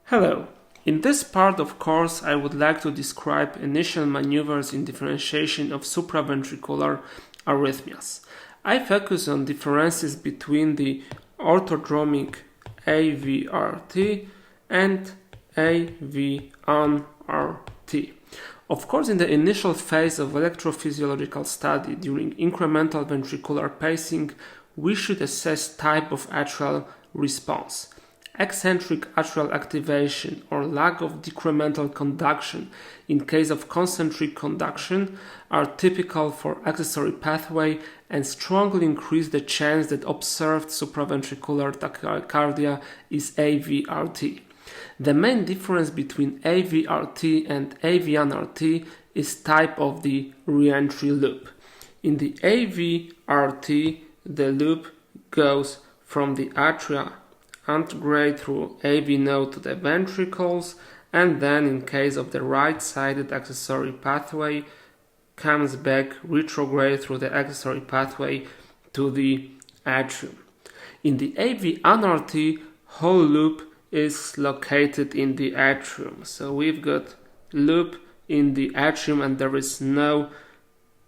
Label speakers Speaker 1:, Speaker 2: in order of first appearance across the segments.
Speaker 1: Hello. In this part of course I would like to describe initial maneuvers in differentiation of supraventricular arrhythmias. I focus on differences between the orthodromic AVRT and AVNRT. Of course, in the initial phase of electrophysiological study during incremental ventricular pacing, we should assess type of atrial response. Eccentric atrial activation or lack of decremental conduction in case of concentric conduction are typical for accessory pathway and strongly increase the chance that observed supraventricular tachycardia is AVRT. The main difference between AVRT and AVNRT is type of the reentry loop. In the AVRT, the loop goes from the atria antegrade through AV node to the ventricles, and then in case of the right-sided accessory pathway comes back retrograde through the accessory pathway to the atrium. In the AVNRT, whole loop is located in the atrium. So we've got loop in the atrium and there is no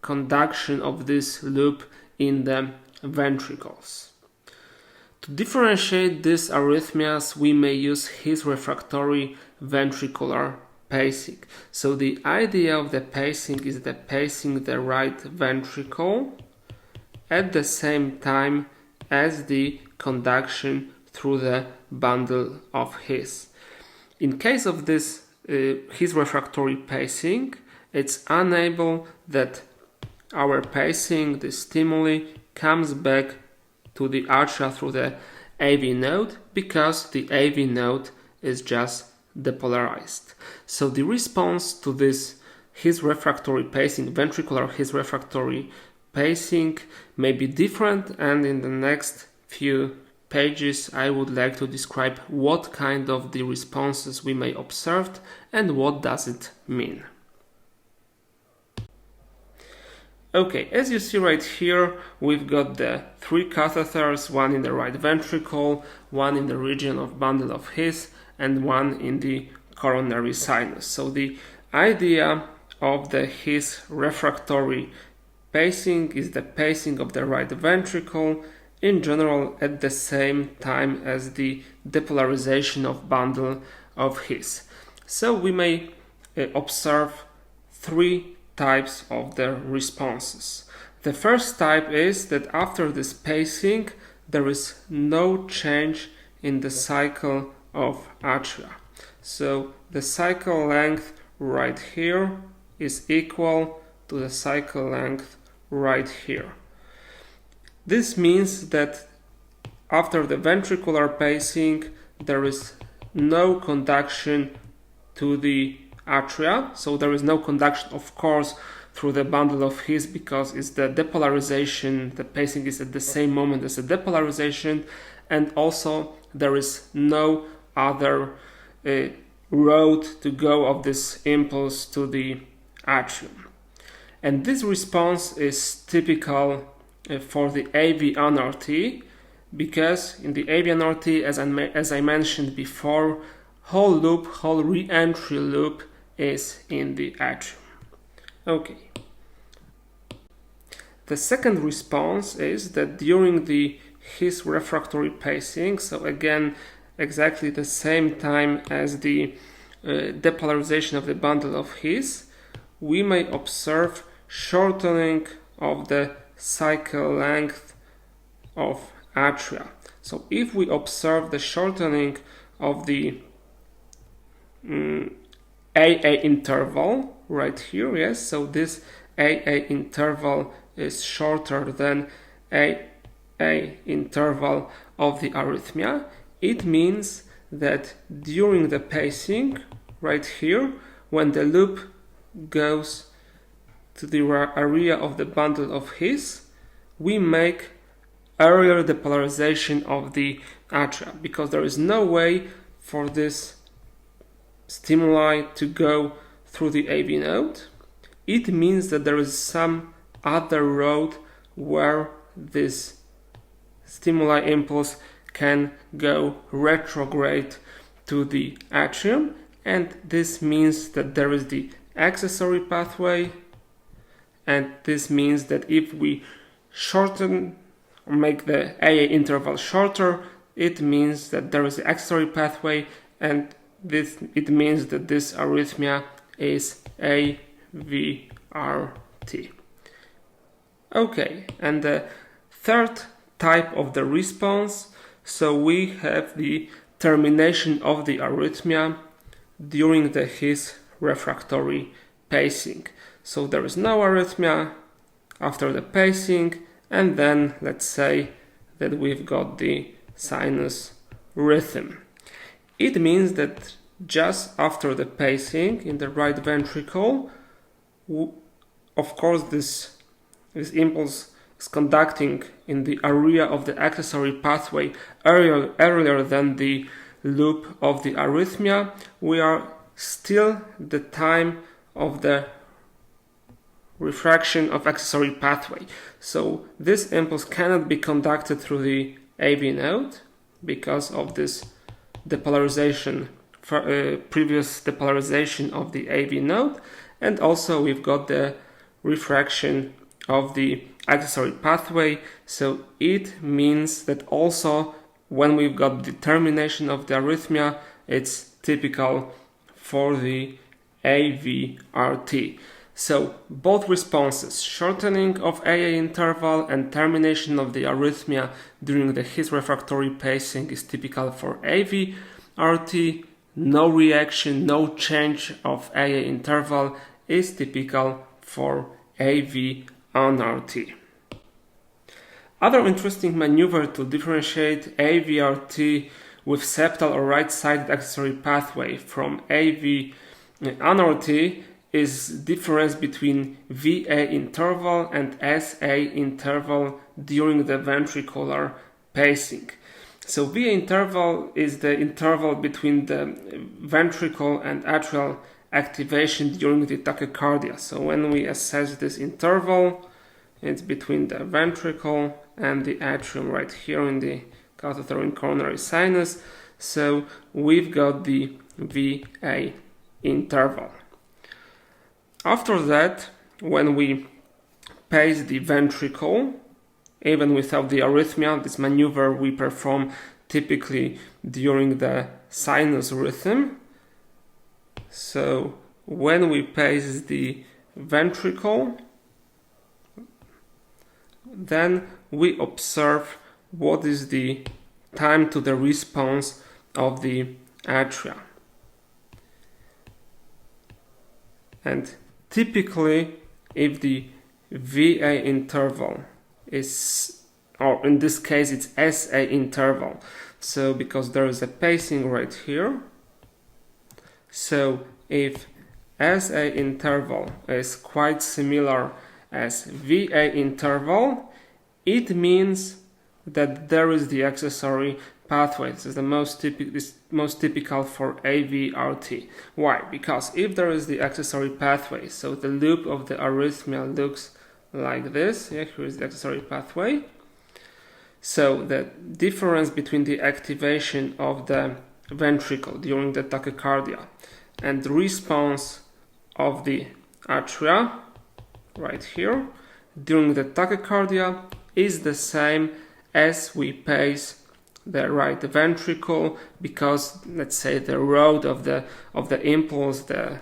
Speaker 1: conduction of this loop in the ventricles. To differentiate these arrhythmias, we may use His refractory ventricular pacing. So the idea of the pacing is the pacing the right ventricle at the same time as the conduction through the bundle of His. In case of this His refractory pacing, it's unable that our pacing, the stimuli, comes back to the atria through the AV node because the AV node is just depolarized. So the response to this His refractory pacing, ventricular His refractory pacing, may be different, and in the next few pages I would like to describe what kind of the responses we may observe and what does it mean. Okay, as you see right here, we've got the three catheters, one in the right ventricle, one in the region of bundle of His, and one in the coronary sinus. So the idea of the His refractory pacing is the pacing of the right ventricle in general at the same time as the depolarization of bundle of His. So we may observe three types of the responses. The first type is that after this pacing there is no change in the cycle of atria. So the cycle length right here is equal to the cycle length right here. This means that after the ventricular pacing there is no conduction to the atria, so there is no conduction, of course, through the bundle of His because it's the depolarization, the pacing is at the same moment as the depolarization, and also there is no other road to go of this impulse to the atrium. And this response is typical for the AVNRT because in the AVNRT, as I mentioned before, whole loop, whole re-entry loop is in the atrium. Okay. The second response is that during the His refractory pacing, so again exactly the same time as the depolarization of the bundle of His, we may observe shortening of the cycle length of atria. So if we observe the shortening of the AA interval right here, yes, so this AA interval is shorter than AA interval of the arrhythmia. It means that during the pacing right here, when the loop goes to the area of the bundle of His, we make earlier depolarization of the atria because there is no way for this stimuli to go through the AV node. It means that there is some other road where this stimuli impulse can go retrograde to the atrium, and this means that there is the accessory pathway, and this means that if we shorten or make the AA interval shorter, it means that there is the accessory pathway, and it means that this arrhythmia is AVRT. Okay, and the third type of the response, so we have the termination of the arrhythmia during his refractory pacing. So there is no arrhythmia after the pacing, and then let's say that we've got the sinus rhythm. It means that just after the pacing in the right ventricle, of course this impulse is conducting in the area of the accessory pathway earlier than the loop of the arrhythmia. We are still the time of the refraction of accessory pathway. So this impulse cannot be conducted through the AV node because of this depolarization, previous depolarization of the AV node, and also we've got the refraction of the accessory pathway. So it means that also when we've got the termination of the arrhythmia, it's typical for the AVRT. So both responses, shortening of AA interval and termination of the arrhythmia during his refractory pacing, is typical for AVRT. No reaction, no change of AA interval is typical for AVNRT. Other interesting maneuver to differentiate AVRT with septal or right-sided accessory pathway from AVNRT is difference between VA interval and SA interval during the ventricular pacing. So VA interval is the interval between the ventricle and atrial activation during the tachycardia. So when we assess this interval, it's between the ventricle and the atrium right here in the caudothoracic coronary sinus. So we've got the VA interval. After that, when we pace the ventricle, even without the arrhythmia, this maneuver we perform typically during the sinus rhythm. So when we pace the ventricle, then we observe what is the time to the response of the atria. And typically, if the VA interval is, or in this case it's SA interval, so because there is a pacing right here, so if SA interval is quite similar as VA interval, it means that there is the accessory pathway. This is the most typical for AVRT. Why? Because if there is the accessory pathway, so the loop of the arrhythmia looks like this. Yeah, here is the accessory pathway. So the difference between the activation of the ventricle during the tachycardia and the response of the atria right here during the tachycardia is the same as we pace the right ventricle, because let's say the road of the impulse, the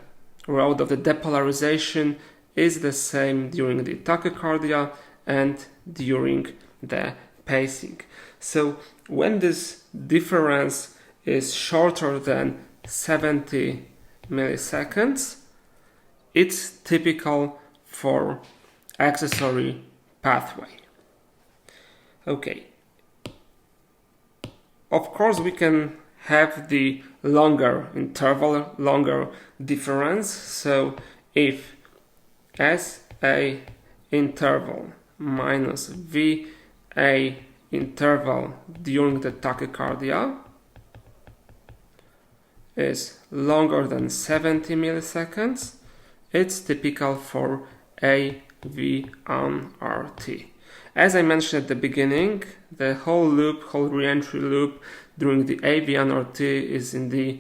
Speaker 1: road of the depolarization is the same during the tachycardia and during the pacing. So when this difference is shorter than 70 milliseconds, it's typical for accessory pathway. Okay. Of course, we can have the longer interval, longer difference. So if SA interval minus VA interval during the tachycardia is longer than 70 milliseconds, it's typical for AVNRT. As I mentioned at the beginning, the whole re-entry loop during the AVNRT is in the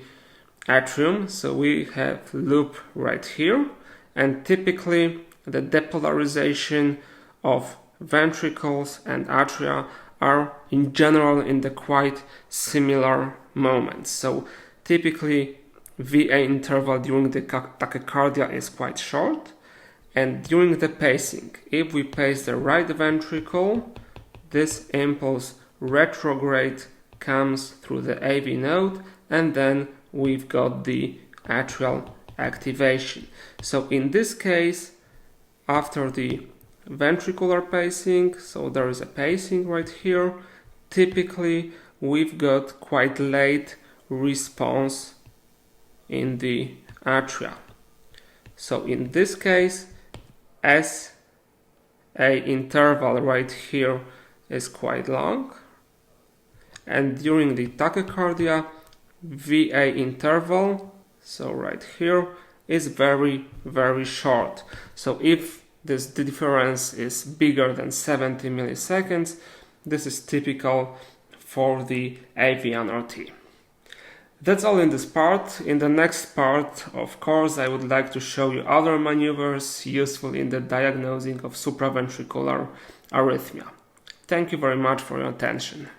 Speaker 1: atrium. So we have loop right here, and typically the depolarization of ventricles and atria are in general in the quite similar moments. So typically VA interval during the tachycardia is quite short, and during the pacing, if we pace the right ventricle, this impulse retrograde comes through the AV node, and then we've got the atrial activation. So in this case, after the ventricular pacing, so there is a pacing right here, typically we've got quite late response in the atria. So in this case, SA interval right here is quite long, and during the tachycardia, VA interval, so right here, is very, very short. So if the difference is bigger than 70 milliseconds, this is typical for the AVNRT. That's all in this part. In the next part, of course, I would like to show you other maneuvers useful in the diagnosing of supraventricular arrhythmia. Thank you very much for your attention.